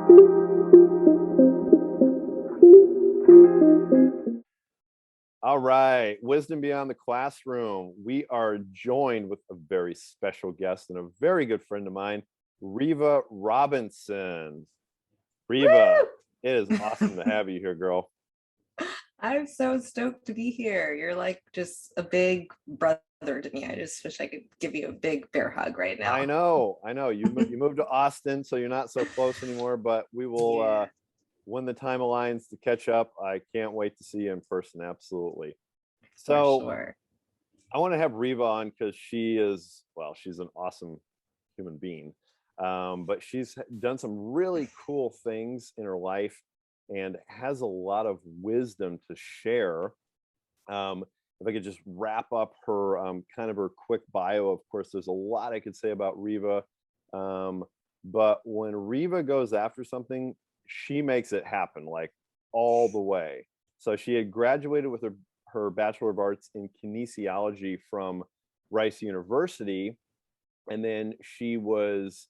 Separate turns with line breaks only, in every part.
All right, Wisdom Beyond the Classroom. We are joined with a very special guest and a very good friend of mine, Riva Robinson. Riva, it is awesome to have you here, girl.
I'm so stoked to be here. You're like just a big brother to me. I just wish I could give you a big bear hug right
I
now.
know, I know. You moved to Austin, so you're not so close anymore, but we will
Yeah,
when the time aligns to catch up. I can't wait to see you in person. Absolutely.
for
So
sure.
I want to have Riva on because she's an awesome human being. But she's done some really cool things in her life and has a lot of wisdom to share. If I could just wrap up her kind of her quick bio, of course, there's a lot I could say about Riva. Um, but when Riva goes after something, she makes it happen like all the way. So she had graduated with her Bachelor of Arts in Kinesiology from Rice University, and then she was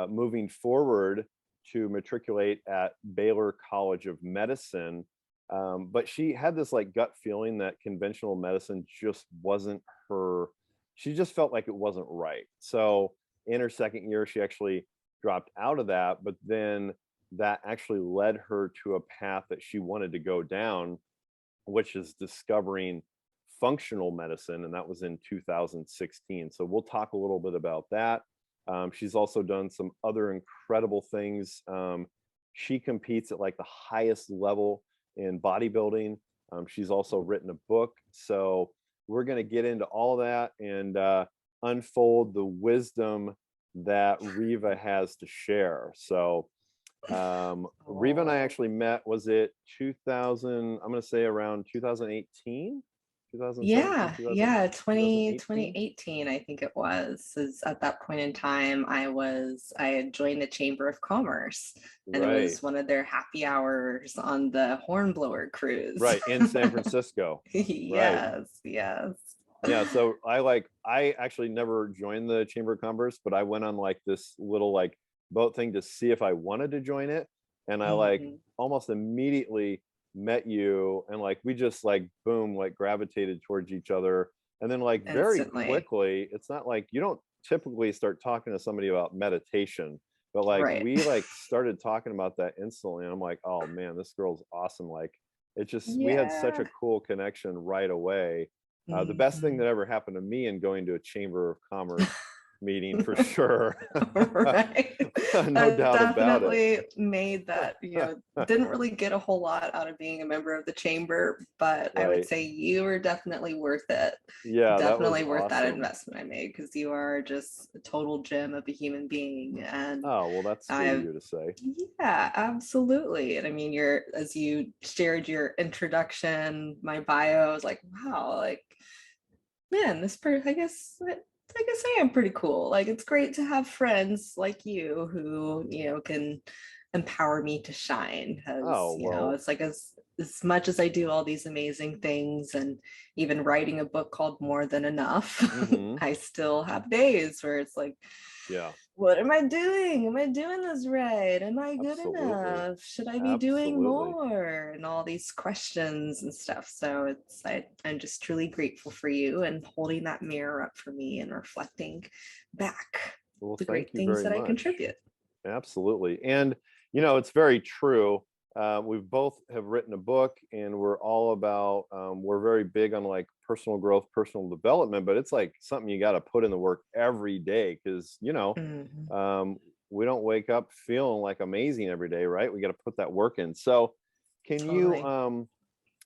moving forward to matriculate at Baylor College of Medicine. But she had this like gut feeling that conventional medicine just wasn't her. She just felt like it wasn't right. So in her second year, she actually dropped out of that. But then that actually led her to a path that she wanted to go down, which is discovering functional medicine, and that was in 2016. So we'll talk a little bit about that. She's also done some other incredible things. She competes at like the highest level in bodybuilding. She's also written a book. So we're going to get into all that and unfold the wisdom that Riva has to share. So Riva and I
Oh,
actually met, was it 2000, I'm going to say around 2018, 2017,
yeah,
2018.
2018, I think it was. Is at that point in time, I had joined the Chamber of Commerce, and it
Right,
was one of their happy hours on the Hornblower cruise.
right, in San Francisco. Right.
Yes, yes.
Yeah, so I actually never joined the Chamber of Commerce, but I went on like this little like boat thing to see if I wanted to join it. And I like
Mhm.
almost immediately met you, and like we just like boom, like gravitated towards each other. And then like very
Instantly.
quickly, it's not like you don't typically start talking to somebody about meditation, but like
Right.
we like started talking about that instantly. And I'm like, oh man, this girl's awesome. Like it just we had such a
Yeah.
cool connection right away. The best thing
Mhm.
that ever happened to me in going to a Chamber of Commerce meeting for sure.
Right.
No
That
doubt about it.
definitely made that, didn't really get a whole lot out of being a member of the chamber, but I would
Right.
say you were definitely worth it.
Yeah, that was
Definitely worth that
awesome.
investment I made because you are just a total gem of a human being. And
Oh, well, that's sweet of
I,
you to say.
yeah, absolutely. And I mean, as you shared your introduction, my bio, I was like, wow, like, man, I guess I am pretty cool. Like it's great to have friends like you who, can empower me to shine because,
Oh, well,
it's like as much as I do all these amazing things and even writing a book called More Than Enough,
hmm,
I still have days where it's like,
yeah,
what am I doing? Am I doing this right? Am I good
absolutely.
enough? Should I be doing
Absolutely.
more? And all these questions and stuff. So I'm just truly grateful for you and holding that mirror up for me and reflecting back
Well,
the
thank
great
you
things
very
that I
much.
contribute.
Absolutely. And, it's very true. We both have written a book, and we're all about, we're very big on like personal growth, personal development, but it's like something you got to put in the work every day because,
Mhm.
um, we don't wake up feeling like amazing every day, right? We got to put that work in. So, can you,
Totally.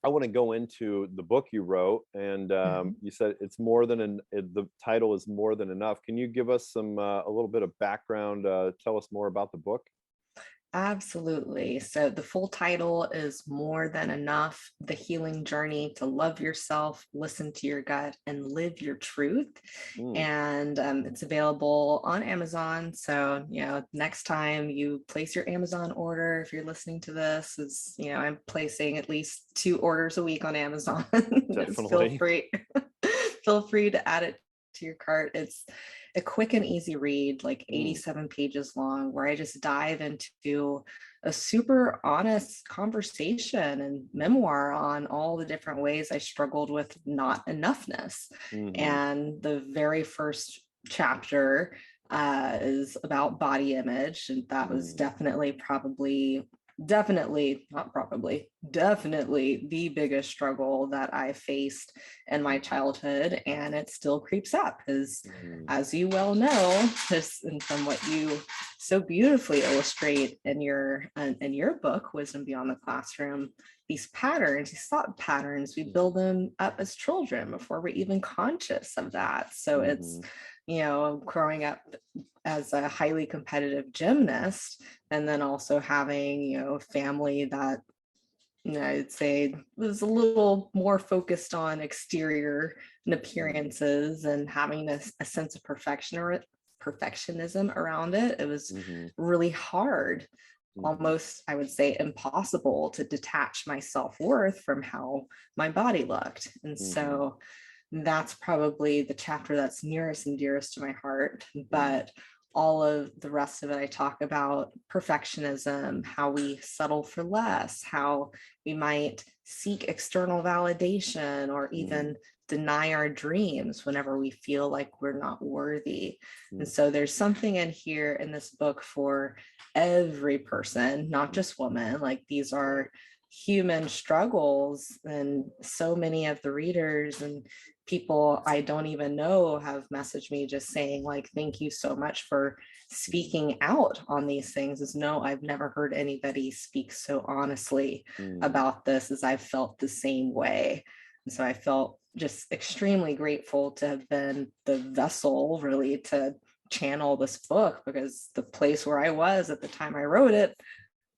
I want to go into the book you wrote, and
Mhm.
you said it's more than the title is More Than Enough. Can you give us a little bit of background? Tell us more about the book.
Absolutely. So the full title is More Than Enough: The Healing Journey to Love Yourself, Listen to Your Gut, and Live Your Truth.
Mm,
And it's available on Amazon. So, next time you place your Amazon order, if you're listening to this, I'm placing at least 2 orders a week on Amazon. Just feel
definitely.
free. Feel free to add it to your cart. It's a quick and easy read, like
Mm.
87 pages long, where I just dive into a super honest conversation and memoir on all the different ways I struggled with not enoughness.
Mm-hmm.
And the very first chapter is about body image. And that was definitely the biggest struggle that I faced in my childhood. And it still creeps up because, as you well know, this, and from what you so beautifully illustrate in your book, Wisdom Beyond the Classroom, these patterns, these thought patterns, we build them up as children before we're even conscious of that. So it's, growing up as a highly competitive gymnast, and then also having, a family that, I'd say was a little more focused on exterior and appearances, and having a sense of perfectionism around it. It was really hard, almost, I would say, impossible to detach my self-worth from how my body looked. And so that's probably the chapter that's nearest and dearest to my heart. But all of the rest of it, I talk about perfectionism, how we settle for less, how we might seek external validation, or even deny our dreams whenever we feel like we're not worthy. And so there's something in here in this book for every person, not just women. Like, these are human struggles, and so many of the readers and people I don't even know have messaged me just saying, like, thank you so much for speaking out on these things. Is no, I've never heard anybody speak so honestly about this, as I've felt the same way. And so I felt just extremely grateful to have been the vessel, really, to channel this book, because the place where I was at the time I wrote it,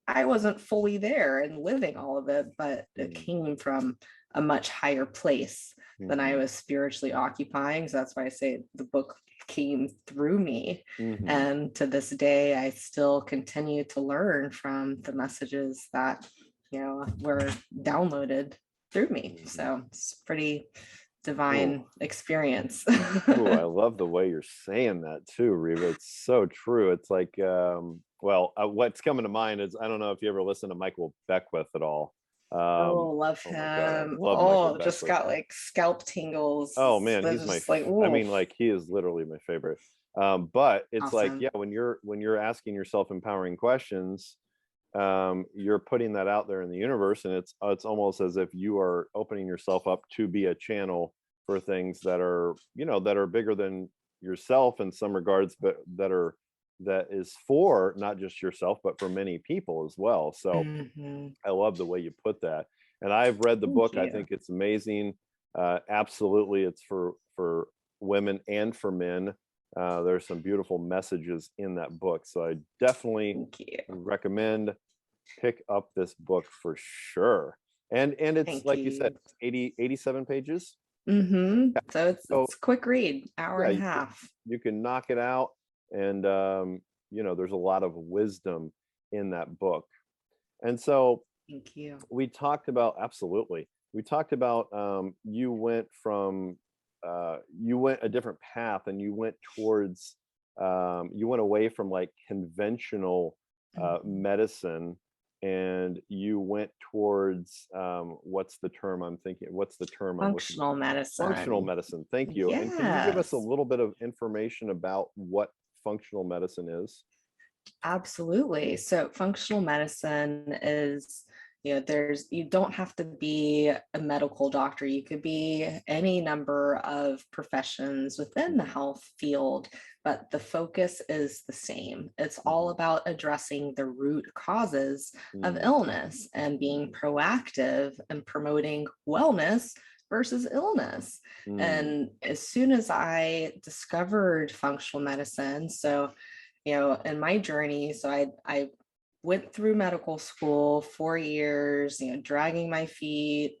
I wasn't fully there and living all of it, but it came from a much higher place than I was spiritually occupying. So that's why I say the book came through me. And to this day, I still continue to learn from the messages that, were downloaded through me. So it's pretty divine experience.
Oh, I love the way you're saying that too, Riva. It's so true. It's like, what's coming to mind is, I don't know if you ever listen to Michael Beckwith at all.
Love
Oh my God, I
him.
love Michael
Just
Beckwith.
got like scalp tingles.
Oh man,
That's
he's
just like,
I mean, like, he is literally my favorite. But it's like,
awesome.
yeah, when you're asking yourself empowering questions, you're putting that out there in the universe, and it's almost as if you are opening yourself up to be a channel for things that are, that are bigger than yourself in some regards, but that is for not just yourself, but for many people as well. So I love the way you put that. And I've read the book. I think it's amazing. Absolutely, it's for women and for men. There's some beautiful messages in that book, so I definitely recommend pick up this book for sure. And it's like you said, 87 pages.
So it's a quick read, hour and a
Yeah,
half.
you can knock it out, and there's a lot of wisdom in that book. And so
Thank you.
we talked about, absolutely, you went a different path, and you went towards you went away from like conventional medicine, and you went towards what's the term I'm thinking? What's the term I'm looking for?
Functional medicine.
Functional medicine. Thank you. And can you give us a little bit of information about what functional medicine is?
Absolutely. So functional medicine is, you don't have to be a medical doctor. You could be any number of professions within the health field, but the focus is the same. It's all about addressing the root causes of illness and being proactive and promoting wellness versus illness. And as soon as I discovered functional medicine, so in my journey, so I went through medical school 4 years, dragging my feet,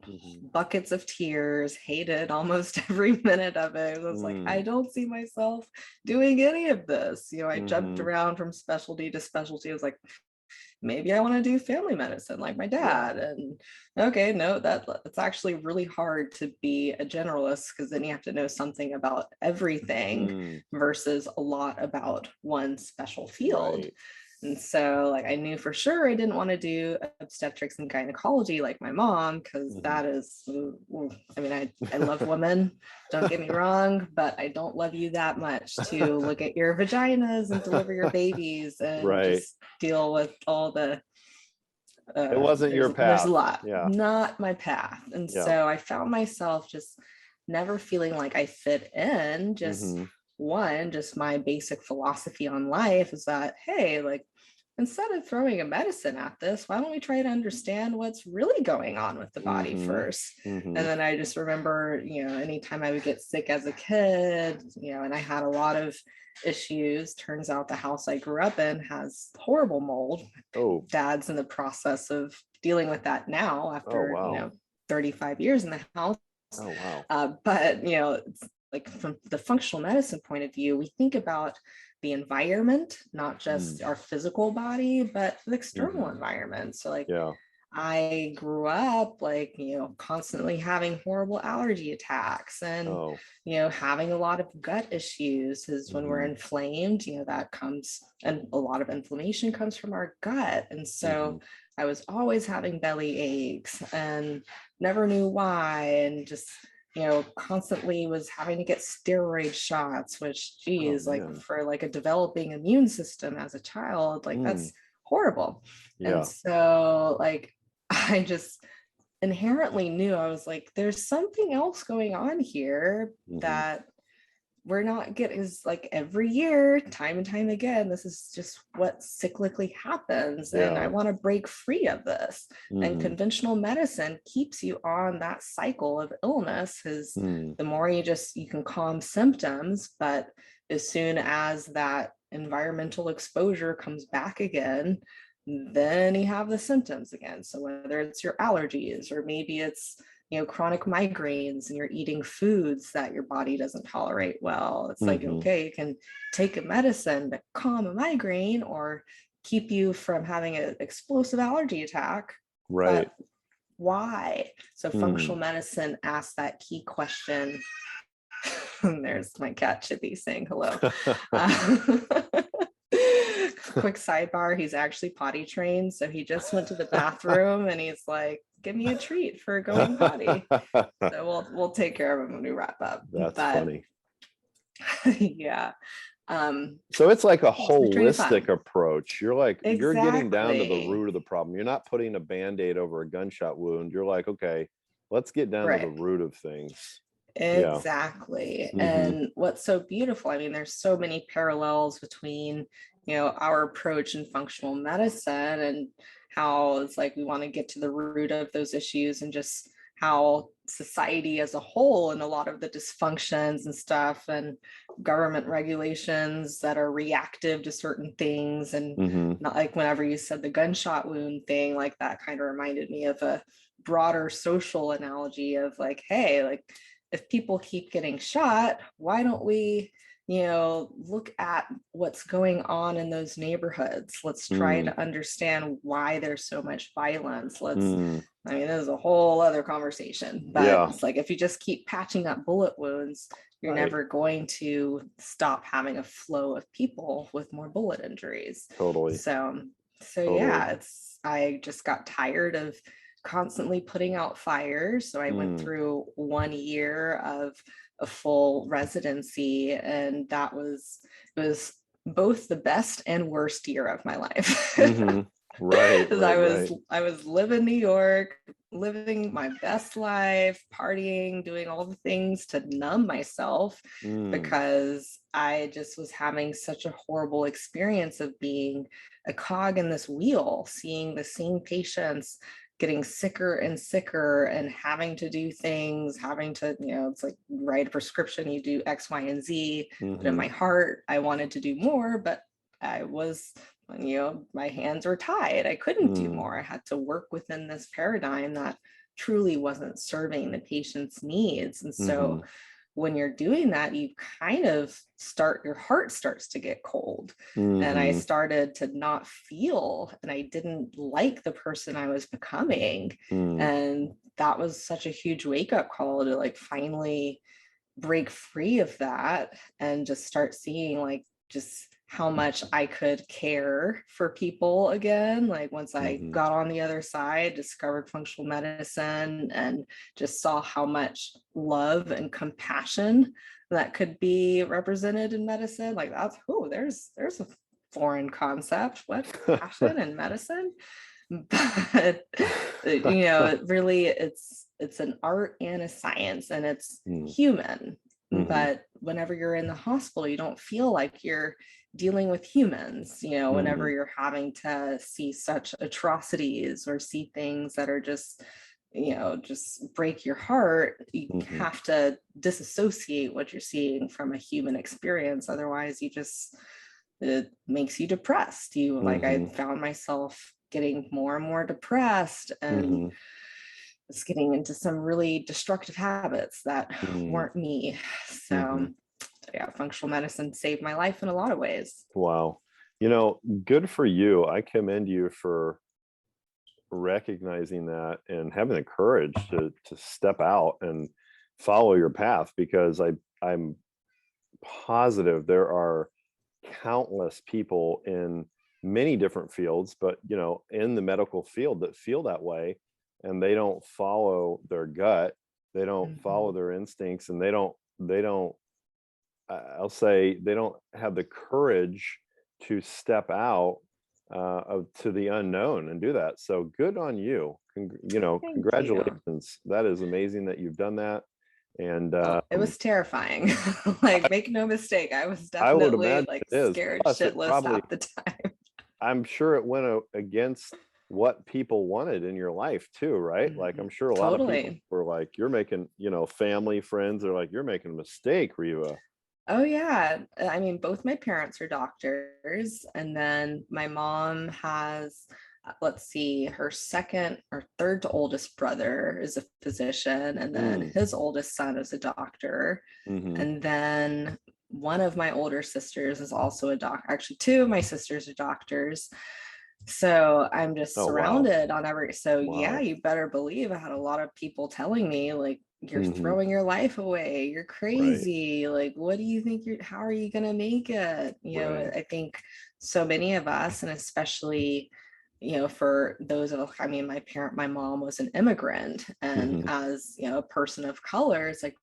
buckets of tears, hated almost every minute of it. It was like, I don't see myself doing any of this. I jumped around from specialty to specialty. I was like, maybe I want to do family medicine like my dad. And okay, no, it's actually really hard to be a generalist, because then you have to know something about everything versus a lot about one special field.
Right.
And so like I knew for sure I didn't want to do obstetrics and gynecology like my mom, because that is, I mean, I love women, don't get me wrong, but I don't love you that much to look at your vaginas and deliver your babies and
Right.
just deal with all the
It wasn't your
there's a
path.
lot,
Yeah.
not my path. And so I found myself just never feeling like I fit in. Just one, just my basic philosophy on life is that, hey, like, instead of throwing a medicine at this, why don't we try to understand what's really going on with the body first? And then I just remember, you know, anytime I would get sick as a kid, you know, and I had a lot of issues. Turns out the house I grew up in has horrible mold.
Oh.
Dad's in the process of dealing with that now after, you know, 35 years in the house.
Oh, wow.
But, you know, it's like from the functional medicine point of view, we think about the environment, not just our physical body, but the external environment. So like, I grew up like, you know, constantly having horrible allergy attacks and, you know, having a lot of gut issues, is when we're inflamed, you know, that comes, and a lot of inflammation comes from our gut. And so I was always having belly aches and never knew why. And just, you know, constantly was having to get steroid shots, which, geez, like for like a developing immune system as a child, like that's horrible. And so like, I just inherently knew, I was like, there's something else going on here that we're not getting, is like every year, time and time again, this is just what cyclically happens. And I want to break free of this. And conventional medicine keeps you on that cycle of illness, because the more you can calm symptoms, but as soon as that environmental exposure comes back again, then you have the symptoms again. So whether it's your allergies, or maybe it's, you know, chronic migraines and you're eating foods that your body doesn't tolerate well, it's like, okay, you can take a medicine to calm a migraine or keep you from having an explosive allergy attack.
Right.
But why? So functional medicine asks that key question. There's my cat Chippy saying hello. Quick sidebar, he's actually potty trained, so he just went to the bathroom and he's like, give me a treat for going potty. So we'll take care of him when we wrap up.
That's funny.
Yeah.
So it's like a holistic approach. You're like, you're getting down to the root of the problem. You're not putting a band-aid over a gunshot wound. You're like, okay, let's get down to the root of things.
Exactly. And what's so beautiful, I mean, there's so many parallels between, you know, our approach in functional medicine and how it's like we want to get to the root of those issues, and just how society as a whole and a lot of the dysfunctions and stuff and government regulations that are reactive to certain things. And not like, whenever you said the gunshot wound thing, like that kind of reminded me of a broader social analogy of like, hey, like, if people keep getting shot, why don't we, you know, look at what's going on in those neighborhoods? Let's try to understand why there's so much violence. I mean, this is a whole other conversation, but it's like, if you just keep patching up bullet wounds, you're never going to stop having a flow of people with more bullet injuries. So yeah, I just got tired of constantly putting out fires. So I went through 1 year of a full residency, and it was both the best and worst year of my life.
Right.
I was living New York, living my best life, partying, doing all the things to numb myself, because I just was having such a horrible experience of being a cog in this wheel, seeing the same patients getting sicker and sicker and having to do things, having to, you know, it's like, write a prescription, you do X, Y, and Z. But in my heart, I wanted to do more, but I was, you know, my hands were tied. I couldn't do more. I had to work within this paradigm that truly wasn't serving the patient's needs. And so when you're doing that, you kind of your heart starts to get cold. And I
Mm-hmm.
started to not feel, and I didn't like the person I was becoming.
Mm.
And that was such a huge wake up call to like finally break free of that and just start seeing like just how much I could care for people again. Like once I
Mm-hmm.
got on the other side, discovered functional medicine and just saw how much love and compassion that could be represented in medicine. Like that's, oh, there's a foreign concept. What, compassion in medicine? But it really, it's an art and a science, and it's human.
Mm-hmm.
But whenever you're in the hospital, you don't feel like you're dealing with humans, whenever
Mm-hmm.
you're having to see such atrocities or see things that are just break your heart. You
Mm-hmm.
have to disassociate what you're seeing from a human experience. Otherwise it makes you depressed. I
Mm-hmm.
found myself getting more and more depressed and
Mm-hmm.
was getting into some really destructive habits that
Mm-hmm.
weren't me.
Mm-hmm.
So yeah, functional medicine saved my life in a lot of ways.
Wow. Good for you. I commend you for recognizing that and having the courage to step out and follow your path, because I'm positive there are countless people in many different fields, but in the medical field that feel that way, and they don't follow their gut, they don't follow
Mhm.
their instincts, and they don't I'll say they don't have the courage to step out to the unknown and do that. So good on you.
Thank you.
Congratulations. That is amazing that you've done that. And
Well, it was terrifying. Like, make no mistake, I was
I would
definitely
imagine
like
it is.
scared
Plus, it
shitless
probably,
half the time.
I'm sure it went against what people wanted in your life too, right? Like, I'm sure a lot of people
Totally.
were like, you're making, family, friends are like, you're making a mistake, Riva.
Oh yeah. I mean, both my parents are doctors, and then my mom has, let's see, her second or third to oldest brother is a physician, and then
Mm,
his oldest son is a doctor.
mm-hmm.
And then one of my older sisters is also a doctor. Actually, two of my sisters are doctors. So I'm just
Oh, wow.
surrounded on so yeah,
Wow.
you better believe I had a lot of people telling me like, you're
Mm-hmm.
throwing your life away, you're
Right.
crazy, like what do you think how are you going to make it?
Right.
I think so many of us, and especially for those of, I mean, my mom was an immigrant, and
Mm-hmm.
as a person of color, it's like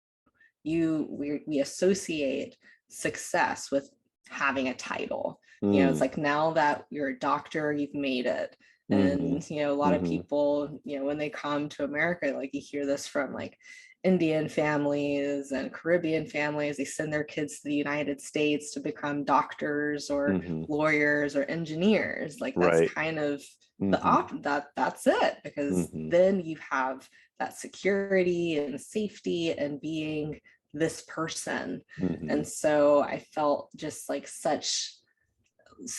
we associate success with having a title. It's
Mm,
like, now that you're a doctor, you've made it.
mm-hmm.
And a lot of
Mm-hmm.
people, when they come to America, like you hear this from like Indian families and Caribbean families, they send their kids to the United States to become doctors or
Mm-hmm.
lawyers or engineers. Like that's
Right.
kind of
Mm-hmm.
that's it, because
Mm-hmm.
then you have that security and safety and being this person.
Mm-hmm.
And so I felt just like such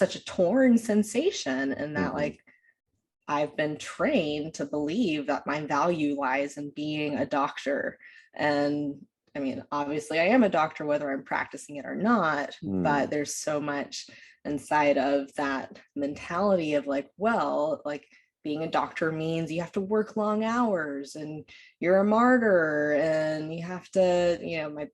a torn sensation, and that
Mm-hmm.
like I've been trained to believe that my value lies in being a doctor. And I mean, obviously I am a doctor whether I'm practicing it or not, but
Mm.
there's so much inside of that mentality of like, well, like being a doctor means you have to work long hours and you're a martyr and you have to, my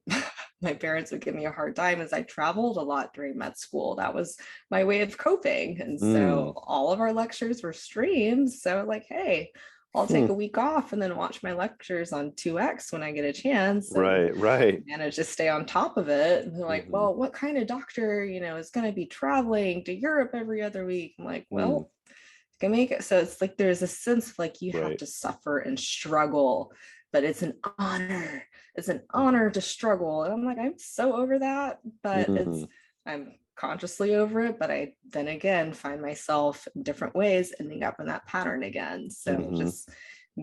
my parents would give me a hard time as I traveled a lot during med school. That was my way of coping. And so
Mm.
all of our lectures were streamed. So like, hey, I'll take
Hmm.
a week off and then watch my lectures on 2x when I get a chance, and
Right. Right.
manage to stay on top of it. And they're like,
Mm-hmm.
well, what kind of doctor, is going to be traveling to Europe every other week? I'm like,
Mm.
well, you can make it. So it's like there's a sense of like you have
Right.
to suffer and struggle, but it's an honor. It's an honor to struggle. And I'm like, I'm so over that, but
Mm-hmm.
I'm consciously over it. But I then again find myself in different ways ending up in that pattern again. So
Mm-hmm.
just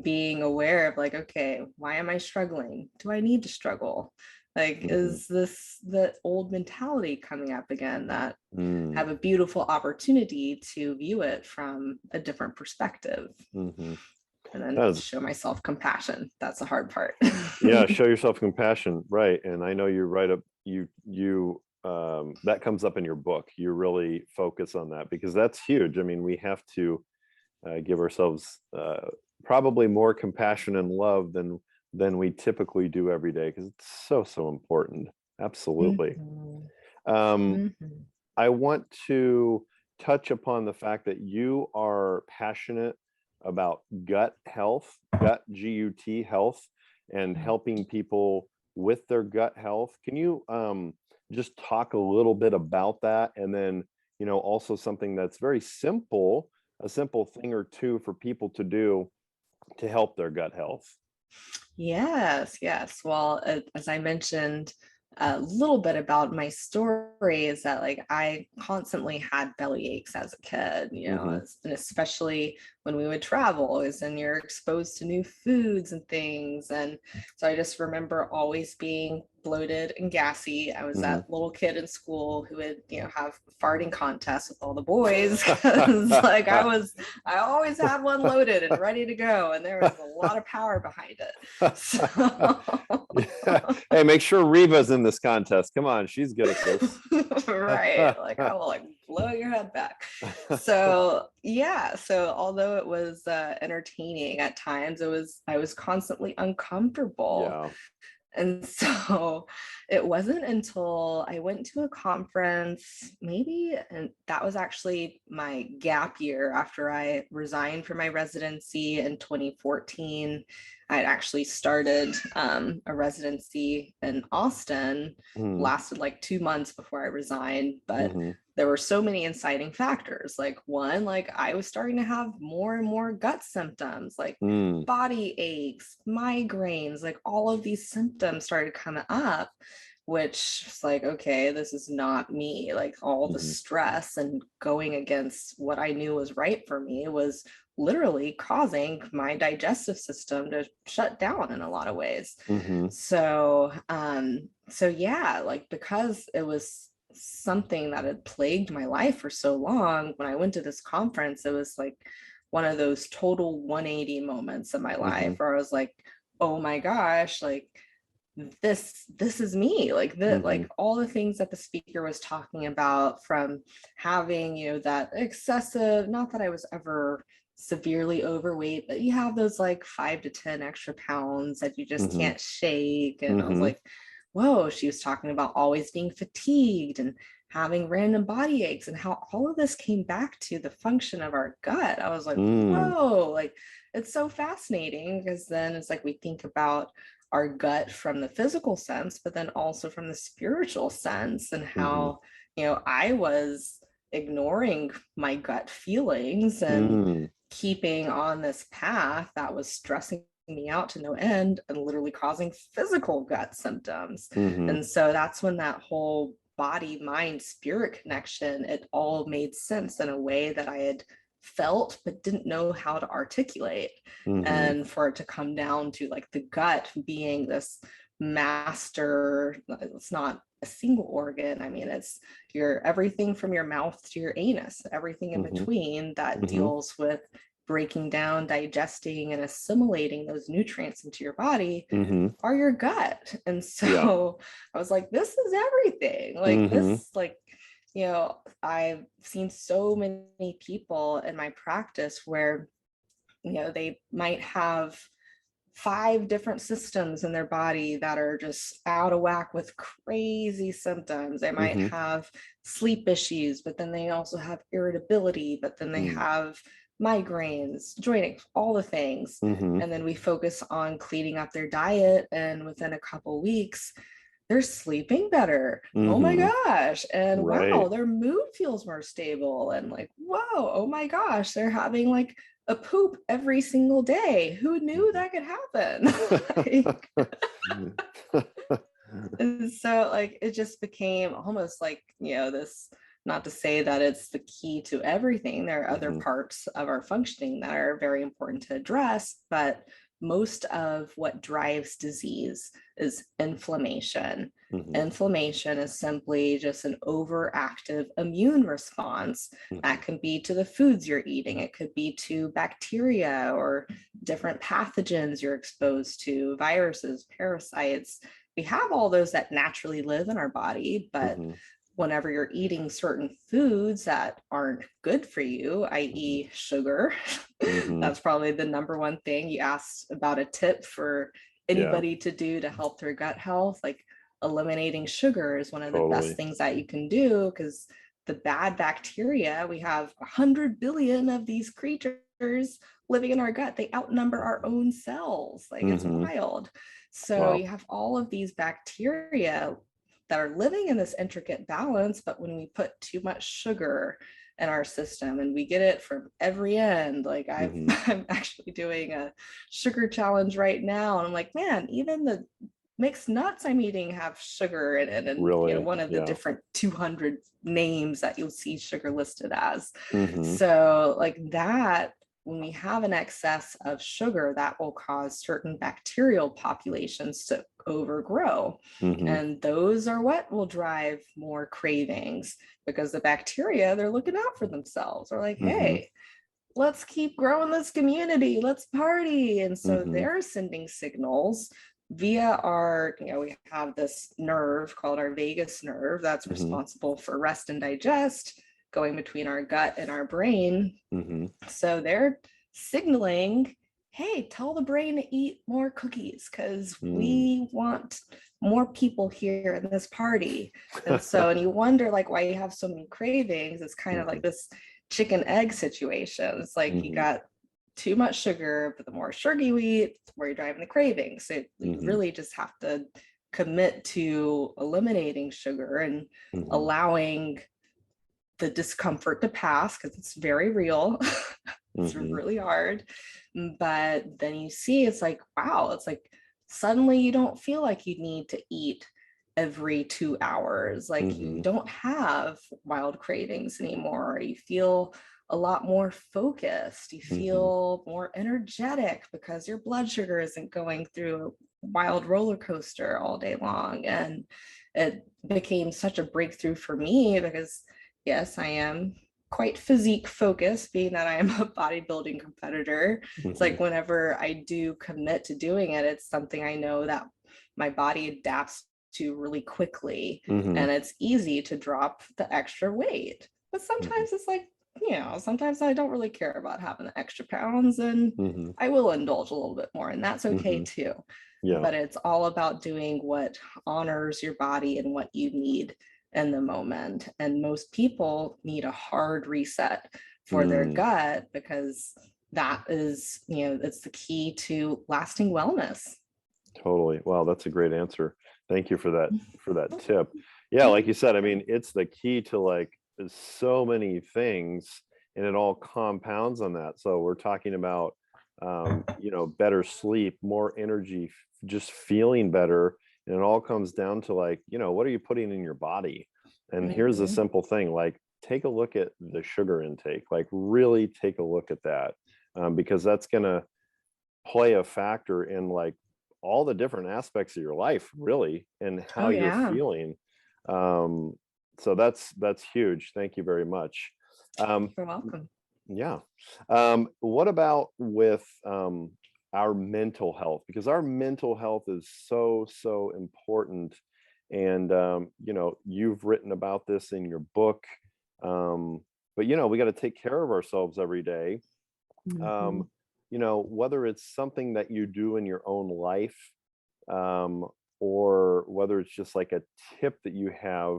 being aware of like, okay, why am I struggling? Do I need to struggle? Like,
Mm-hmm.
is this the old mentality coming up again, that
Mm.
have a beautiful opportunity to view it from a different perspective?
Mm-hmm.
And then
That is,
show myself compassion. That's the hard part.
yeah, show yourself compassion, right? And I know you write up, you that comes up in your book. You really focus on that because that's huge. I mean, we have to give ourselves probably more compassion and love than we typically do every day because it's so important. Absolutely.
Mhm.
Um,
Mhm.
I want to touch upon the fact that you are passionate about gut health, gut health, and helping people with their gut health. Can you just talk a little bit about that? And then, also something that's very simple, a simple thing or two for people to do to help their gut health.
Yes, yes. Well, as I mentioned a little bit about my story is that like I constantly had belly aches as a kid,
Mm-hmm.
and especially when we would travel, is and you're exposed to new foods and things. And so I just remember always being bloated and gassy. I was
Mm-hmm.
that little kid in school who would, have farting contests with all the boys because like I always had one loaded and ready to go, and there was a lot of power behind it. So
Yeah. Hey, make sure Riva's in this contest. Come on, she's good at this.
right, like I will like blow your head back. So yeah, so although it was entertaining at times, I was constantly uncomfortable.
Yeah.
And so it wasn't until I went to a conference, maybe, and that was actually my gap year after I resigned from my residency in 2014. I'd actually started a residency in Austin,
Mm-hmm.
lasted like 2 months before I resigned, but
Mm-hmm.
there were so many inciting factors. Like one, like I was starting to have more and more gut symptoms, like
Mm.
body aches, migraines, like all of these symptoms started coming up, which is like, okay, this is not me. Like all the
Mm-hmm.
stress and going against what I knew was right for me was literally causing my digestive system to shut down in a lot of ways.
Mm-hmm.
So yeah, like because it was something that had plagued my life for so long, when I went to this conference, it was like one of those total 180 moments in my
Mm-hmm.
life where I was like, oh my gosh, like this is me, like that,
Mm-hmm.
like all the things that the speaker was talking about, from having, that excessive, not that I was ever severely overweight, but you have those like 5 to 10 extra pounds that you just
Mm-hmm.
can't shake. And I was
Mm-hmm.
like, whoa, she was talking about always being fatigued and having random body aches, and how all of this came back to the function of our gut. I was like,
Mm.
whoa, like it's so fascinating, because then it's like we think about our gut from the physical sense, but then also from the spiritual sense, and
Mm-hmm.
how, I was ignoring my gut feelings and
Mm.
keeping on this path that was stressing me out to no end and literally causing physical gut symptoms.
Mm-hmm.
And so that's when that whole body, mind, spirit connection, it all made sense in a way that I had felt but didn't know how to articulate.
Mm-hmm.
And for it to come down to like the gut being this master, it's not a single organ. I mean, it's your everything from your mouth to your anus, everything in
Mm-hmm.
between that
Mm-hmm.
deals with breaking down, digesting, and assimilating those nutrients into your body
Mm-hmm.
are your gut. And
Yeah.
so I was like, this is everything. Like
Mm-hmm.
this, like, I've seen so many people in my practice where, they might have 5 different systems in their body that are just out of whack with crazy symptoms. They might
Mm-hmm.
have sleep issues, but then they also have irritability, but then they have migraines, joint aches, all the things.
Mm-hmm.
And then we focus on cleaning up their diet, and within a couple weeks, they're sleeping better. Oh my
Mm-hmm.
gosh. And wow,
Right.
their mood feels more stable. And like, whoa, oh my gosh, they're having like a poop every single day. Who knew that could happen? And so like it just became almost like, this, not to say that it's the key to everything. There are other
Mm-hmm.
parts of our functioning that are very important to address, but most of what drives disease is inflammation.
Hmm.
Inflammation is simply just an overactive immune response.
Hmm.
That can be to the foods you're eating, it could be to bacteria or different pathogens you're exposed to, viruses, parasites. We have all those that naturally live in our body, but
Hmm.
whenever you're eating certain foods that aren't good for you,
Hmm.
i.e., sugar,
Hmm.
that's probably the number one thing. You asked about a tip for
Yeah,
anybody to do to help their gut health. Like eliminating sugar is one of the best
totally.
things that you can do, because the bad bacteria, we have 100 billion of these creatures living in our gut. They outnumber our own cells. Like it's
Hmm.
wild. So
Wow.
you have all of these bacteria that are living in this intricate balance, but when we put too much sugar in our system, and we get it from every end, like
Hmm.
I'm actually doing a sugar challenge right now, and I'm like, man, even the mixed nuts I'm eating have sugar in it, and
Really?
one of the
Yeah.
different 200 names that you'll see sugar listed as.
Hmm.
So like that, when we have an excess of sugar, that will cause certain bacterial populations to overgrow.
Hmm.
And those are what will drive more cravings, because the bacteria, they're looking out for themselves. They're like,
Hmm.
hey, let's keep growing this community, let's party. And so
Hmm.
they're sending signals via our, we have this nerve called our vagus nerve that's
Hmm.
responsible for rest and digest, going between our gut and our brain.
Hmm.
So they're signaling, hey, tell the brain to eat more cookies because
Mm.
we want more people here in this party. And so, and you wonder like why you have so many cravings. It's kind of
Hmm.
like this chicken egg situation. It's like you
Hmm.
got too much sugar, but the more sugar you eat, the more you're driving the cravings. So you
Hmm.
really just have to commit to eliminating sugar and
Hmm.
allowing the discomfort to pass, because it's very real. It's
Hmm.
really hard. But then you see, it's like, wow, it's like suddenly you don't feel like you need to eat every 2 hours. Like you
Hmm.
don't have wild cravings anymore. You feel a lot more focused. You
Hmm.
feel more energetic because your blood sugar isn't going through a wild roller coaster all day long. And it became such a breakthrough for me because, yes, I am quite physique focused, being that I am a bodybuilding competitor. It's
Hmm.
like whenever I do commit to doing it, it's something I know that my body adapts to really quickly,
Hmm.
and it's easy to drop the extra weight. But
Hmm.
sometimes it's like, sometimes I don't really care about having the extra pounds, and
Hmm.
I will indulge a little bit more, and that's okay
Hmm.
too.
Yeah,
But it's all about doing what honors your body and what you need in the moment. And most people need a hard reset for their
mm,
gut, because that is, it's the key to lasting wellness.
totally. Wow, that's a great answer. Thank you for that tip. Yeah, like you said, I mean, it's the key to like so many things, and it all compounds on that. So we're talking about better sleep, more energy, just feeling better, and it all comes down to like, what are you putting in your body? And here's a
Mhm.
simple thing, like take a look at the sugar intake, like really take a look at that, because that's gonna play a factor in like all the different aspects of your life really and
Oh
how you're
yeah,
feeling. um so that's huge. Thank you very much. um
you're welcome.
yeah. What about with our mental health, because our mental health is so important, and you've written about this in your book. But we got to take care of ourselves every day. um,
Mhm.
whether it's something that you do in your own life, um, or whether it's just like a tip that you have,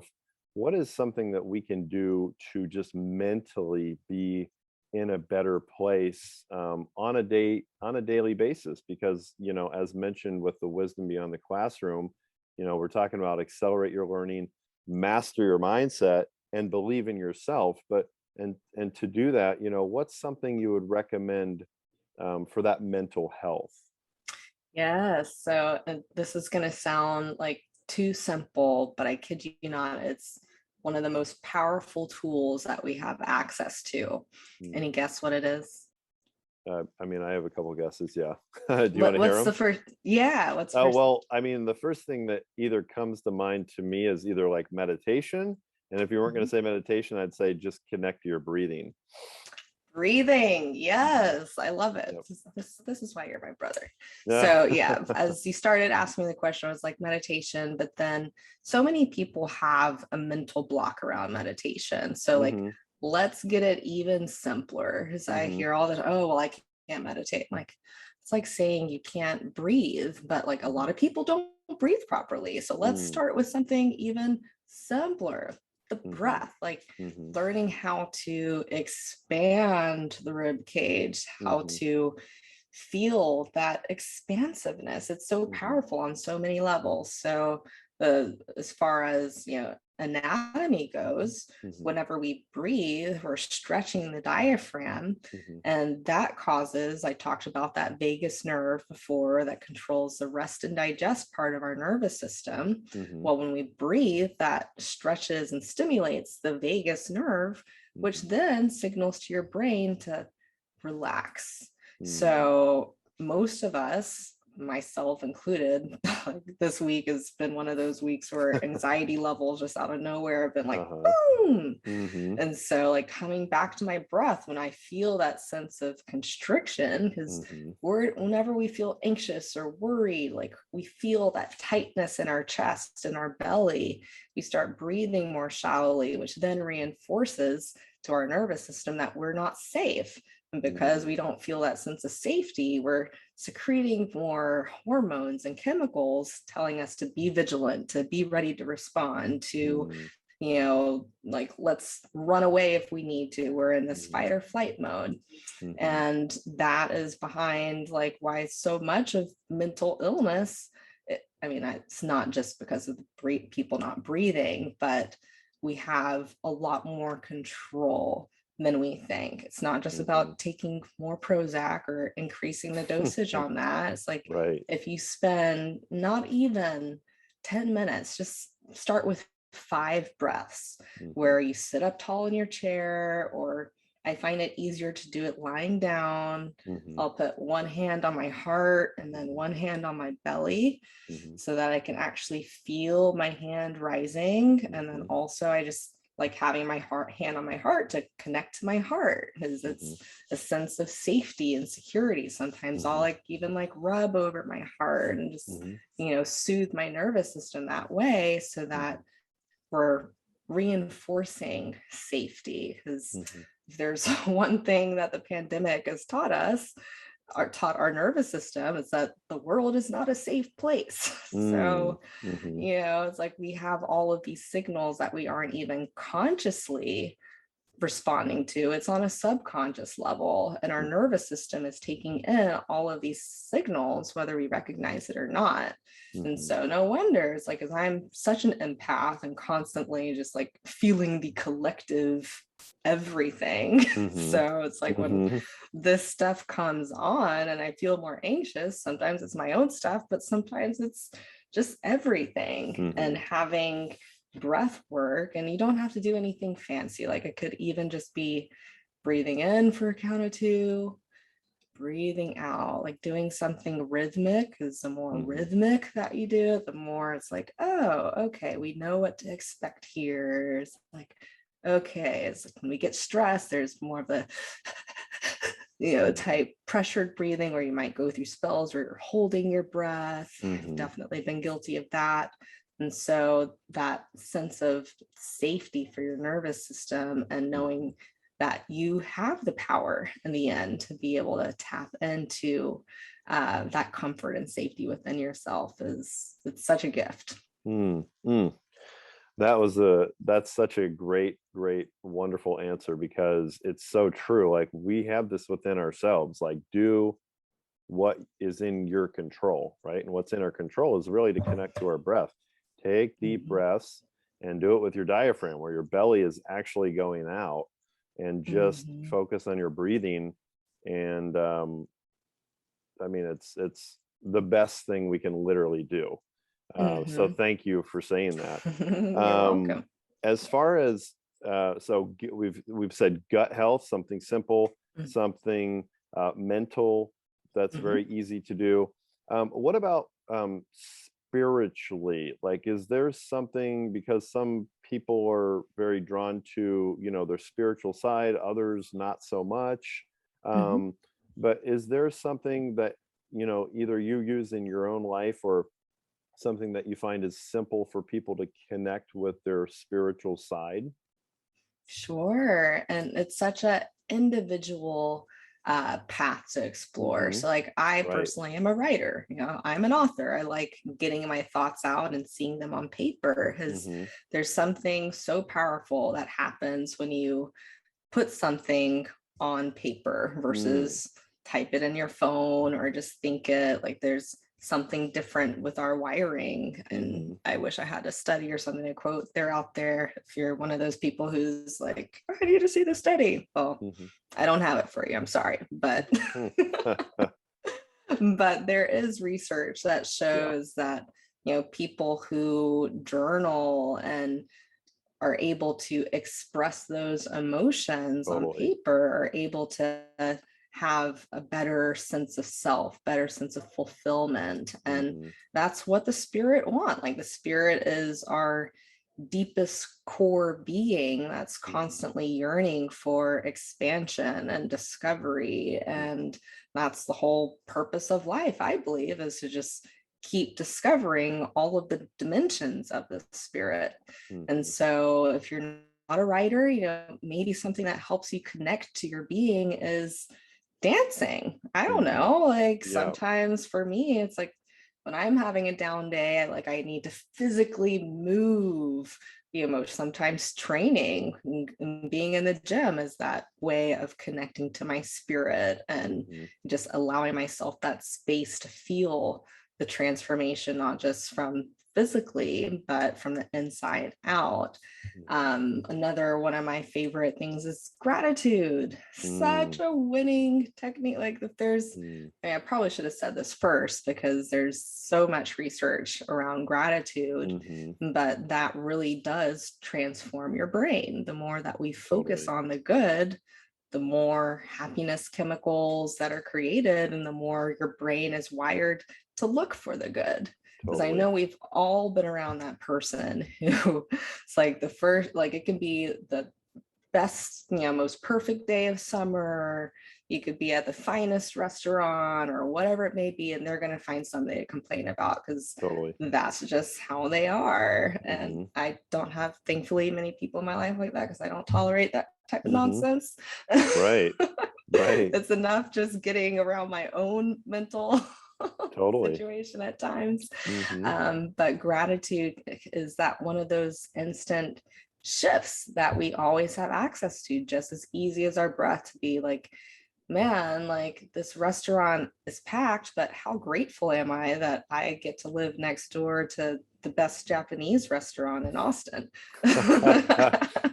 what is something that we can do to just mentally be in a better place, on a daily basis? Because as mentioned with the wisdom beyond the classroom, we're talking about accelerate your learning, master your mindset, and believe in yourself. But and to do that, what's something you would recommend for that mental health?
Yes. So this is going to sound like too simple, but I kid you not, it's one of the most powerful tools that we have access to.
Mm.
Any guess what it is?
I mean, I have a couple guesses. Yeah. Do you want to hear
What's the
them?
first? Yeah, what's
Oh,
first?
well, I mean, the first thing that either comes to mind to me is either like meditation. And if you weren't going
Mhm.
to say meditation, I'd say just connect to your breathing.
Breathing.
Mhm.
Yes, I love it.
Yep.
This is why you're my brother.
Yeah.
So yeah, as you started asking me the question, I was like meditation, but then so many people have a mental block around meditation. So like,
Hmm.
let's get it even simpler. Because I
Hmm.
hear all this, oh, well, I can't meditate. Like, it's like saying you can't breathe, but like a lot of people don't breathe properly. So let's
Hmm.
start with something even simpler, the
Hmm.
breath. Like
Hmm.
learning how to expand the rib cage, how
Hmm.
to feel that expansiveness. It's so
Hmm.
powerful on so many levels. So, as far as anatomy goes,
Hmm.
whenever we breathe, we're stretching the diaphragm,
Hmm.
and that causes, I talked about that vagus nerve before that controls the rest and digest part of our nervous system.
Hmm.
Well, when we breathe, that stretches and stimulates the vagus nerve, which
Hmm.
then signals to your brain to relax.
Hmm.
So most of us, myself included, like this week has been one of those weeks where anxiety levels just out of nowhere have been like
Uh-huh.
boom.
Hmm.
And so like coming back to my breath when I feel that sense of constriction, because
Hmm.
whenever we feel anxious or worried, like we feel that tightness in our chest and our belly, we start breathing more shallowly, which then reinforces to our nervous system that we're not safe. And because
Hmm.
we don't feel that sense of safety, we're secreting more hormones and chemicals telling us to be vigilant, to be ready to respond, to,
Hmm.
like let's run away if we need to. We're in this
Hmm.
fight or flight mode.
Hmm.
And that is behind like why so much of mental illness, I mean, it's not just because of the people not breathing, but we have a lot more control than we think. It's not just
Hmm.
about taking more Prozac or increasing the dosage on that. It's like
Right.
if you spend not even 10 minutes, just start with 5 breaths
Hmm.
where you sit up tall in your chair, or I find it easier to do it lying down.
Hmm.
I'll put one hand on my heart and then one hand on my belly
Hmm.
so that I can actually feel my hand rising. And then
Hmm.
also, I just like having my hand on my heart to connect to my heart because
Hmm.
it's a sense of safety and security. Sometimes I'll
Hmm.
like even like rub over my heart and just,
Hmm.
soothe my nervous system that way so
Hmm.
that we're reinforcing safety. Because
Hmm.
if there's one thing that the pandemic has taught us, or taught our nervous system, is that the world is not a safe place.
Mm.
So,
Mhm.
it's like we have all of these signals that we aren't even consciously responding to. It's on a subconscious level, and our
Mm.
nervous system is taking in all of these signals, whether we recognize it or not. And
Mhm.
so, no wonder it's like, as I'm such an empath and constantly just like feeling the collective everything.
Mhm.
So, it's like when
Mhm.
this stuff comes on and I feel more anxious, sometimes it's my own stuff, but sometimes it's just everything. And
Mhm.
having breath work, and you don't have to do anything fancy. Like it could even just be breathing in for a count of 2, breathing out, like doing something rhythmic, because the more
Mhm.
rhythmic that you do it, the more it's like, oh, okay, we know what to expect here. It's like, okay, it's like when we get stressed, there's more of the
Mhm.
type pressured breathing where you might go through spells where you're holding your breath. I've
Mhm.
definitely been guilty of that. And so that sense of safety for your nervous system and
Mhm.
knowing that you have the power in the end to be able to tap into that comfort and safety within yourself it's such a gift.
Mm. Mm. That's such a great, wonderful answer because it's so true. Like we have this within ourselves. Like do what is in your control, right? And what's in our control is really to connect to our breath. Take deep
Mhm.
breaths and do it with your diaphragm where your belly is actually going out, and just
Mhm.
focus on your breathing. And I mean, it's the best thing we can literally do. So
Mhm.
thank you for saying that.
You're
Um,
welcome.
as far as we've said gut health, something simple,
Mm.
something mental, that's
Mhm.
very easy to do. What about spiritually? Like, is there something, because some people are very drawn to, their spiritual side, others not so much.
Mhm.
Um, but is there something that, either you use in your own life, or something that you find is simple for people to connect with their spiritual side?
Sure. And it's such a individual path to explore.
Hmm.
So like I
Right.
personally am a writer, I'm an author. I like getting my thoughts out and seeing them on paper because
Hmm.
there's something so powerful that happens when you put something on paper
Mm.
versus type it in your phone or just think it. Like there's something different with our wiring. And
Hmm.
I wish I had a study or something to quote. They're out there. If you're one of those people who's like, I need to see the study. Well,
Hmm.
I don't have it for you. I'm sorry. But but there is research that
Yeah,
shows that people who journal and are able to express those emotions on
totally.
paper are able to have a better sense of self, better sense of fulfillment. And
Hmm.
that's what the spirit want. Like the spirit is our deepest core being that's
Hmm.
constantly yearning for expansion and discovery.
Hmm.
And that's the whole purpose of life, I believe, is to just keep discovering all of the dimensions of the spirit. And
Hmm.
so if you're not a writer, maybe something that helps you connect to your being is dancing. I don't
Hmm.
know. Like
Yeah.
sometimes for me, it's like when I'm having a down day, I need to physically move the emotion. Sometimes training and being in the gym is that way of connecting to my spirit and
Hmm.
just allowing myself that space to feel the transformation, not just from physically, but from the inside out. Another one of my favorite things is gratitude. Such
Hmm.
a winning technique. Like if there's,
Hmm.
I probably should have said this first because there's so much research around gratitude,
Hmm.
but that really does transform your brain. The more that we focus
Totally.
on the good, the more happiness chemicals that are created and the more your brain is wired to look for the good. Because I
Totally.
know we've all been around that person who it's like the first, like it can be the best, most perfect day of summer. You could be at the finest restaurant or whatever it may be, and they're going to find something to complain about because
Totally.
that's just how they are. And
Hmm.
I don't have, thankfully, many people in my life like that because I don't tolerate that type of
Hmm.
nonsense.
Right. Right.
It's enough just getting around my own mental
Totally.
situation at times.
Hmm.
But gratitude is that one of those instant shifts that we always have access to, just as easy as our breath, to be like, man, like this restaurant is packed, but how grateful am I that I get to live next door to the best Japanese restaurant in Austin?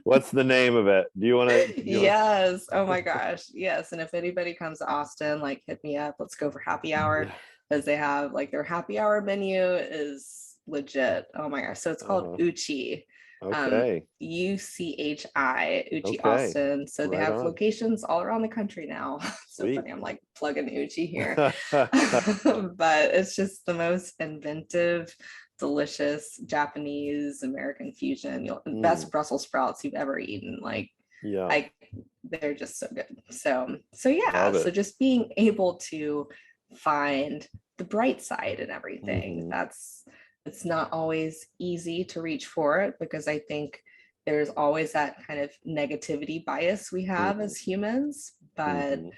What's the name of it? Do you want to?
Yes. Oh my gosh. Yes. And if anybody comes to Austin, like hit me up. Let's go for happy hour
Yeah.
because they have like their happy hour menu is legit. Oh my gosh. So it's called
Uh-huh.
Uchi.
Okay.
UCHI, Uchi
Okay.
Austin. So they
Right
have
on.
locations all around the country now. So
Sweet.
funny. I'm like plugging Uchi here. But it's just the most inventive, delicious Japanese American fusion.
Mm,
Best Brussels sprouts you've ever eaten. Like
yeah.
I they're just so good. So yeah,
Love
so
it.
just being able to find the bright side in everything.
Hmm.
It's not always easy to reach for it because I think there's always that kind of negativity bias we have
Hmm.
as humans, but
Hmm.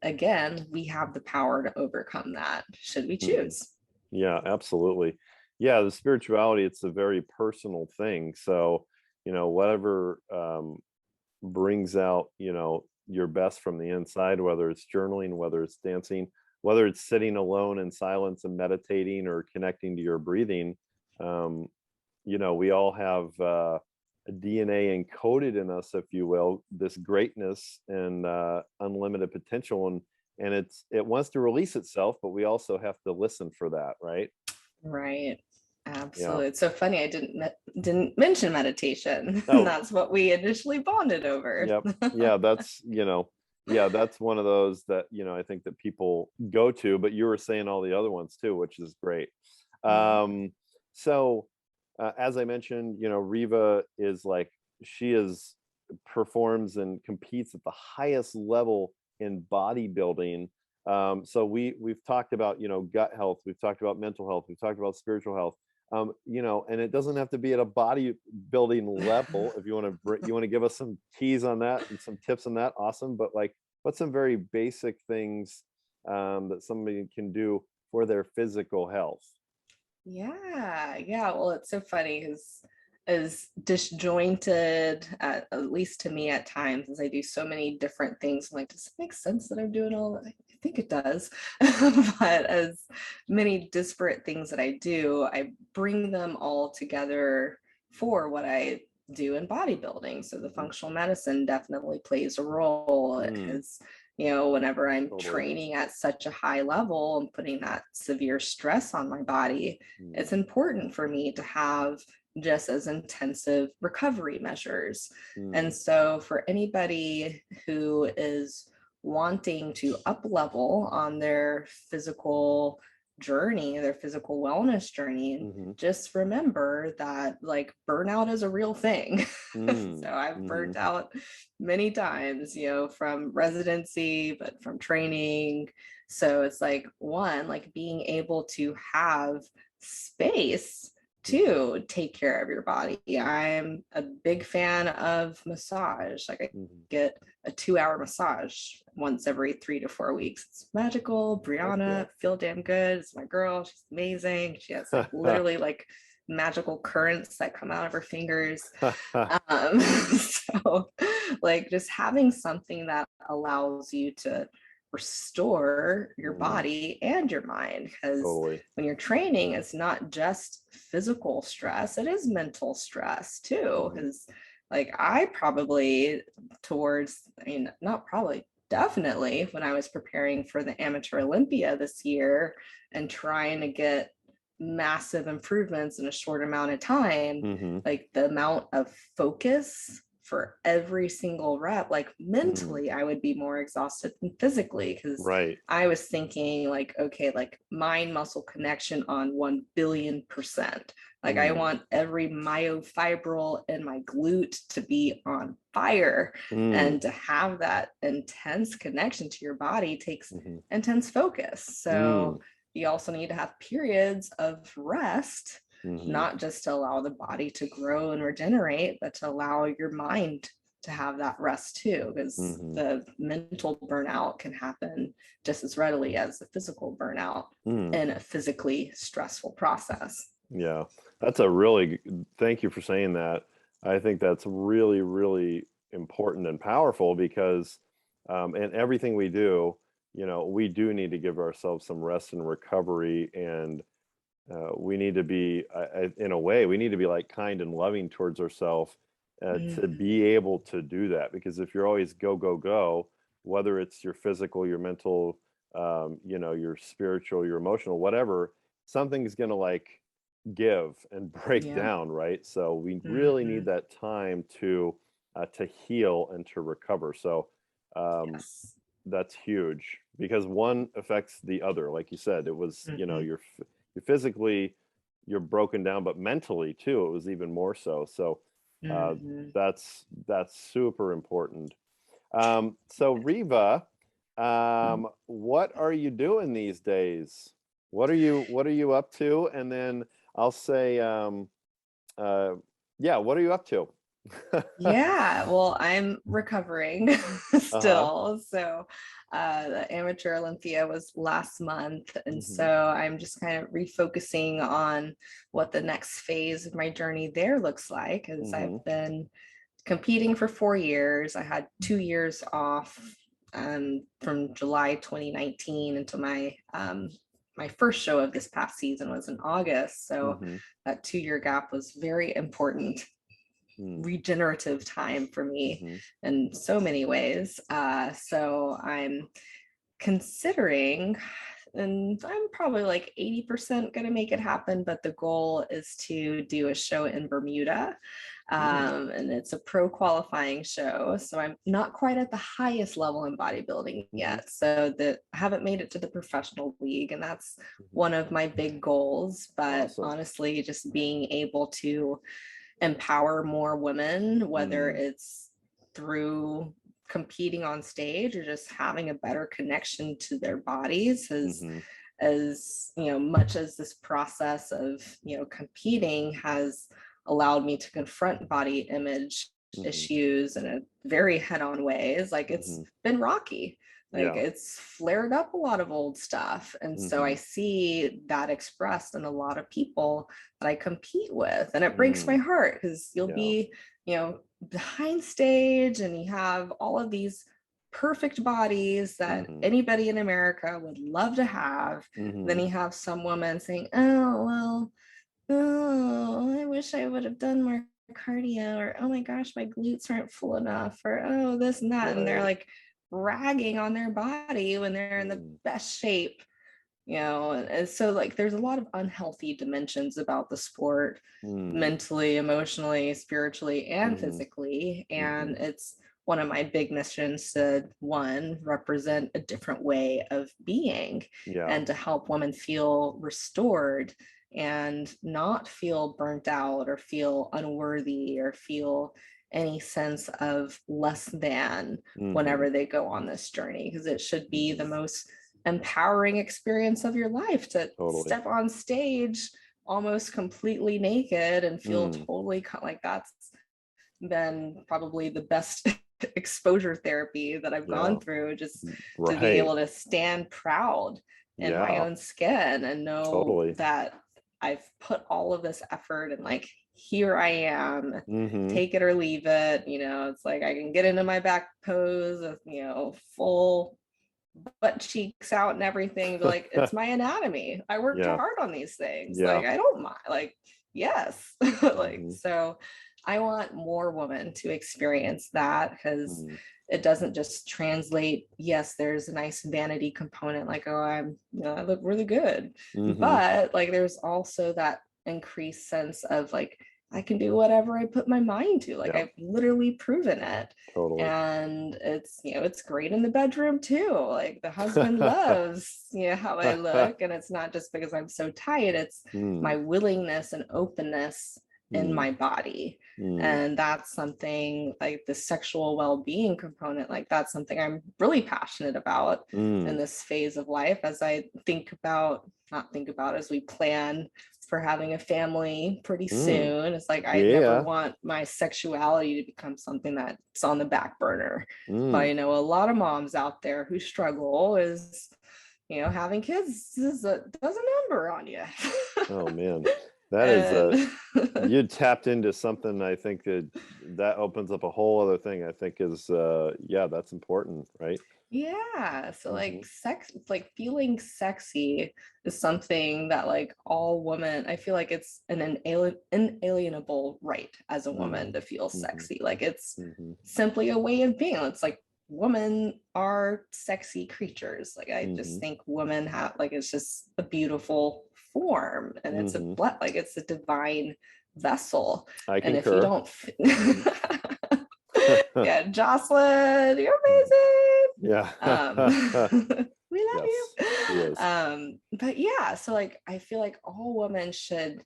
again, we have the power to overcome that should we
Hmm.
choose.
Yeah, absolutely. Yeah, the spirituality, it's a very personal thing. So, whatever brings out, your best from the inside, whether it's journaling, whether it's dancing, whether it's sitting alone in silence and meditating or connecting to your breathing. Um, we all have a DNA encoded in us, if you will, this greatness and unlimited potential, and it wants to release itself, but we also have to listen for that, right?
Right.
Yeah.
Absolutely. It's so funny. I didn't mention meditation. And
Oh,
that's what we initially bonded over.
yep. Yeah, that's, Yeah, that's one of those that, I think that people go to, but you were saying all the other ones too, which is great.
Yeah.
Um, so as I mentioned, Riva is like, she is performs and competes at the highest level in bodybuilding. So we've talked about, gut health, we've talked about mental health, we've talked about spiritual health. And it doesn't have to be at a bodybuilding level. If you want to give us some keys on that and some tips on that, awesome. But like, what's some very basic things that somebody can do for their physical health?
Yeah, yeah. Well, it's so funny because as disjointed, at least to me at times, as I do so many different things, I'm like, does it make sense that I'm doing all that? I think it does. But as many disparate things that I do, I bring them all together for what I do in bodybuilding. So the
Mhm.
functional medicine definitely plays a role
Mm,
because whenever I'm
totally.
training at such a high level and putting that severe stress on my body,
Mm,
it's important for me to have just as intensive recovery measures.
mm,
And so, for anybody who is wanting to up level on their physical journey, their physical wellness journey,
mhm,
just remember that like burnout is a real thing. So
mm,
I've burnt
mhm,
out many times, from residency, but from training. So it's like one, like being able to have space
mhm,
to take care of your body. I'm a big fan of massage. Like I
mhm.
get a 2-hour massage once every 3 to 4 weeks. It's magical.
Heck yeah.
Brianna, feel damn good. It's my girl. She's amazing. She has like literally like magical currents that come out of her fingers. So like just having something that allows you to restore your
Mm,
body and your mind, because
totally.
when you're training, it's not just physical stress, it is mental stress too.
Mhm,
Because like I probably not probably, definitely when I was preparing for the Amateur Olympia this year and trying to get massive improvements in a short amount of time,
mhm,
like the amount of focus for every single rep, like
mm,
mentally, I would be more exhausted than physically because
right.
I was thinking, like, okay, like mind muscle connection on 1 billion%. Like, I
Mm,
want every myofibril in my glute to be on fire.
mm,
And to have that intense connection to your body takes
mhm,
intense focus. So,
mm,
you also need to have periods of rest,
mhm,
not just to allow the body to grow and regenerate, but to allow your mind to have that rest too, because
mhm,
the mental burnout can happen just as readily as the physical burnout
mm.
in a physically stressful process.
Yeah, that's a really thank you for saying that. I think that's really, really important and powerful because in everything we do, we do need to give ourselves some rest and recovery, and we need to be, in a way, we need to be like kind and loving towards ourselves to be
Mhm.
able to do that. Because if you're always go, go, go, whether it's your physical, your mental, your spiritual, your emotional, whatever, something's gonna like give and break
Yeah.
down, right? So we really need
Mhm.
that time to heal and to recover. So um,
Yes.
that's huge because one affects the other. Like you said, it was,
Mhm.
you're physically you're broken down, but mentally too, it was even more so. So uh,
Mhm.
that's super important. So Riva, what are you doing these days? What are you up to? And then I'll say, uh, yeah, what are you up to?
Yeah, well, I'm recovering
Uh-huh.
still. So, the Amateur Olympia was last month. And so
Hmm.
I'm just kind of refocusing on what the next phase of my journey there looks like, as I've
Hmm.
been competing for 4 years. I had 2 years off from July 2019 until my first show of this past season was in August. So
Hmm.
that 2-year gap was very important regenerative time for me
Hmm.
in so many ways. So I'm considering and I'm probably like 80% going to make it happen, but the goal is to do a show in Bermuda. And it's a pro qualifying show. So I'm not quite at the highest level in bodybuilding yet. So that I haven't made it to the professional league, and that's one of my big goals. But
Awesome.
honestly, just being able to empower more women, whether it's through competing on stage or just having a better connection to their bodies, as you know, much as this process of, you know, competing has allowed me to confront body image issues in a very head-on ways, like it's been rocky. Like it's flared up a lot of old stuff. And so I see that expressed in a lot of people that I compete with. And it breaks my heart because you'll be, you know, behind stage and you have all of these perfect bodies that anybody in America would love to have. Then you have some woman saying, oh, well, oh, I wish I would have done more cardio, or oh my gosh, my glutes aren't full enough, or oh, this and that. Right. And they're like ragging on their body when they're in the best shape, you know. And so like there's a lot of unhealthy dimensions about the sport, mentally, emotionally, spiritually, and physically. And it's one of my big missions to, one, represent a different way of being, and to help women feel restored and not feel burnt out or feel unworthy or feel any sense of less than whenever they go on this journey, because it should be the most empowering experience of your life to step on stage almost completely naked and feel totally like that's been probably the best exposure therapy that I've gone through, just to be able to stand proud in my own skin and know that I've put all of this effort and like, here I am, take it or leave it. You know, it's like I can get into my back pose with, you know, full butt cheeks out and everything, but like it's my anatomy. I worked hard on these things. Like I don't mind. Like, yes. Like, so I want more women to experience that, because it doesn't just translate. Yes, there's a nice vanity component, like, oh, I'm, you know, I look really good. But like there's also that increased sense of like, I can do whatever I put my mind to. Like I've literally proven it. And it's, you know, it's great in the bedroom too. Like the husband loves, you know, how I look. And it's not just because I'm so tight, it's my willingness and openness in my body. And that's something like the sexual well-being component, like that's something I'm really passionate about in this phase of life, as I as we plan for having a family pretty soon. It's like I never want my sexuality to become something that's on the back burner. But I know a lot of moms out there who struggle is, you know, having kids does a number on you.
Oh man, that is you tapped into something. I think that opens up a whole other thing. I think is that's important, right?
Yeah, so like sex, like feeling sexy is something that like all women, I feel like it's an inalienable right as a woman to feel sexy. Like it's simply a way of being. It's like women are sexy creatures. Like I just think women have, like, it's just a beautiful form, and it's it's a divine vessel.
I concur.
And if you don't yeah, Jocelyn, you're amazing.
Yeah.
We love you. But yeah, so like I feel like all women should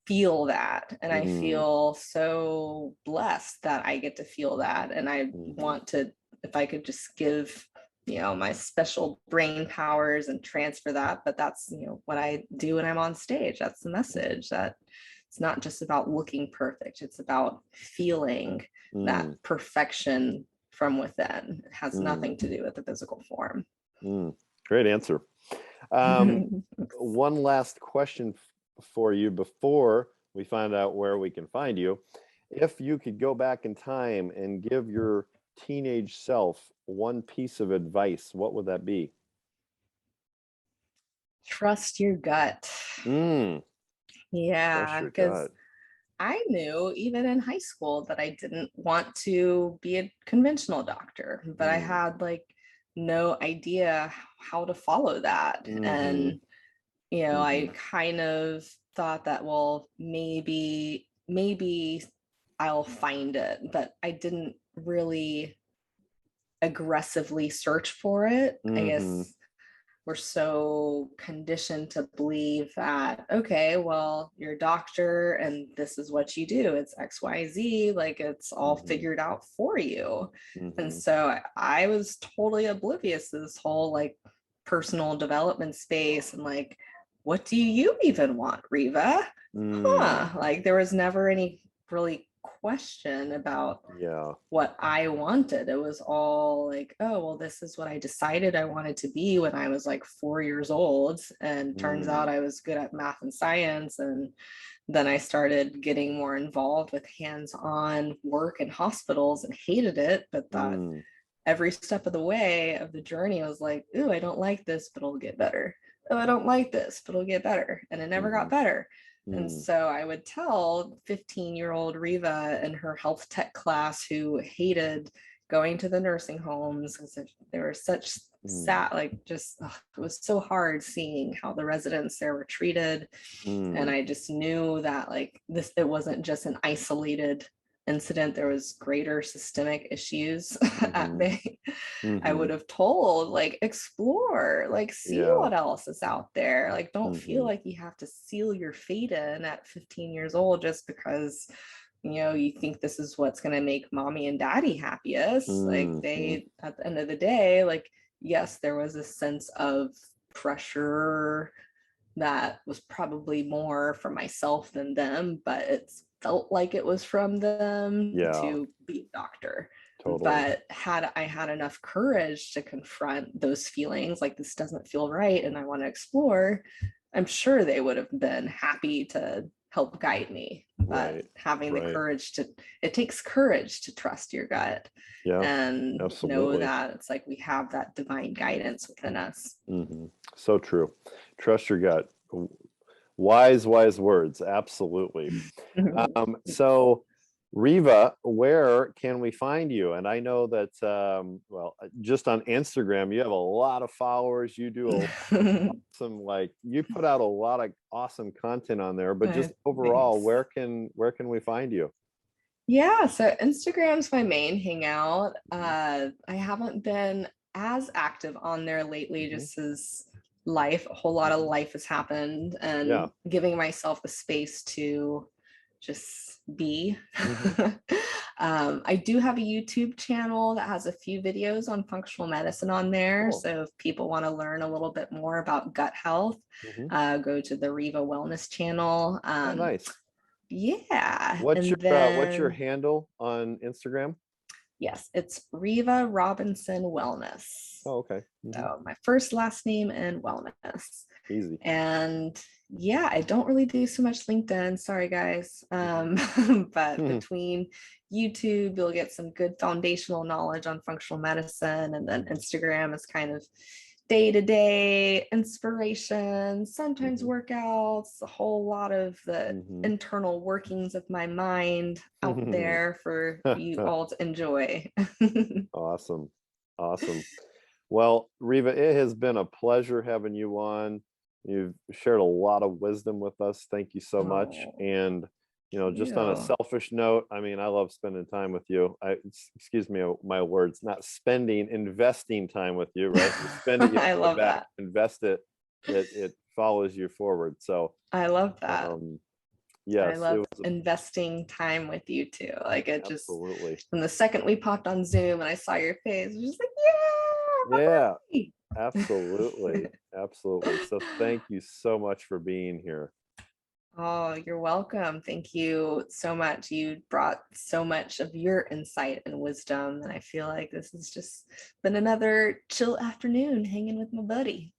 feel that, and I feel so blessed that I get to feel that. And I want to, if I could just give, you know, my special brain powers and transfer that. But that's, you know, what I do when I'm on stage. That's the message, that it's not just about looking perfect, it's about feeling that perfection from within. It has nothing to do with the physical form.
Great answer. One last question for you before we find out where we can find you. If you could go back in time and give your teenage self one piece of advice, what would that be?
Trust your gut. Yeah, because I knew even in high school that I didn't want to be a conventional doctor, but I had like no idea how to follow that.
Mm-hmm.
And, I
Mm-hmm.
kind of thought that, well, maybe I'll find it, but I didn't really aggressively search for it. I
Mm-hmm.
guess we're so conditioned to believe that, okay, well, you're a doctor and this is what you do. It's XYZ, like it's all
Mm-hmm.
figured out for you. And
Mm-hmm.
so I was totally oblivious to this whole like personal development space and like, what do you even want, Riva?
Mm.
Like there was never any really question about
Yeah.
what I wanted. It was all like, oh, well, this is what I decided I wanted to be when I was like 4 years old. And turns
Mm.
out I was good at math and science. And then I started getting more involved with hands-on work in hospitals and hated it, but thought
Mm.
every step of the way of the journey was like, ooh, I don't like this, but it'll get better. Oh, I don't like this, but it'll get better. And it never
Mm-hmm.
got better. And
Mm.
so I would tell 15-year-old Riva in her health tech class who hated going to the nursing homes because they were such
Mm.
sad, like just it was so hard seeing how the residents there were treated. And
Mm.
I just knew that like this, it wasn't just an isolated incident. There was greater systemic issues at
Mm-hmm.
bay. I
Mm-hmm.
would have told like explore, like see
Yeah.
what else is out there. Like don't feel
Mm-hmm.
like you have to seal your fate in at 15 years old just because you think this is what's going to make mommy and daddy happiest. Like
Mm-hmm.
they, at the end of the day, like yes, there was a sense of pressure that was probably more for myself than them, but it felt like it was from them
Yeah.
to be a doctor.
Totally.
But had I had enough courage to confront those feelings, like this doesn't feel right and I want to explore, I'm sure they would have been happy to help guide me. But
Right.
having the
Right.
courage to, it takes courage to trust your gut
Yeah.
and know
Absolutely.
that it's like we have that divine guidance within us.
Mm-hmm. So true. Trust your gut. Wise, wise words. Absolutely. So, Riva, where can we find you? And I know that, well, just on Instagram, you have a lot of followers. You do a lot of awesome, like you put out a lot of awesome content on there. But just overall,
Thanks.
where can we find you?
Yeah, so Instagram's my main hangout. I haven't been as active on there lately
Mm-hmm.
just as a whole lot of
Mm-hmm.
life has happened
Yeah.
and giving myself the space to just be.
Mm-hmm.
I do have a YouTube channel that has a few videos on functional medicine on there.
Cool.
So if people want to learn a little bit more about gut health,
Mm-hmm.
go to the Riva Wellness channel.
Oh, nice.
Yeah,
What's
and
your
then
handle on Instagram?
yes, it's Riva Robinson Wellness.
Oh, okay. Mm-hmm.
So my first, last name, and wellness.
Easy.
And yeah, I don't really do so much LinkedIn. Sorry, guys. But
Mm-hmm.
between YouTube, you'll get some good foundational knowledge on functional medicine. And then Instagram is kind of day-to-day inspiration, sometimes
Mm-hmm.
workouts, a whole lot of the
Mm-hmm.
internal workings of my mind out there for you all to enjoy.
Awesome. Awesome. Well, Riva, it has been a pleasure having you on. You've shared a lot of wisdom with us. Thank you so much.
Oh,
And, just on a
you.
selfish note, I mean, I love spending time with you. Excuse me, my words, not spending, investing time with you, right? You spend it, you
I
don't get it
love
back.
that.
Invest it, it follows you forward. So,
I love that.
um,
I
yes, it
love
was
investing time with you too. Like it just,
absolutely.
from the second we popped on Zoom and I saw your face, I was just like,
Yeah,
yeah.
absolutely. Absolutely. So thank you so much for being here.
Oh, you're welcome. Thank you so much. You brought so much of your insight and wisdom. And I feel like this has just been another chill afternoon hanging with my buddy.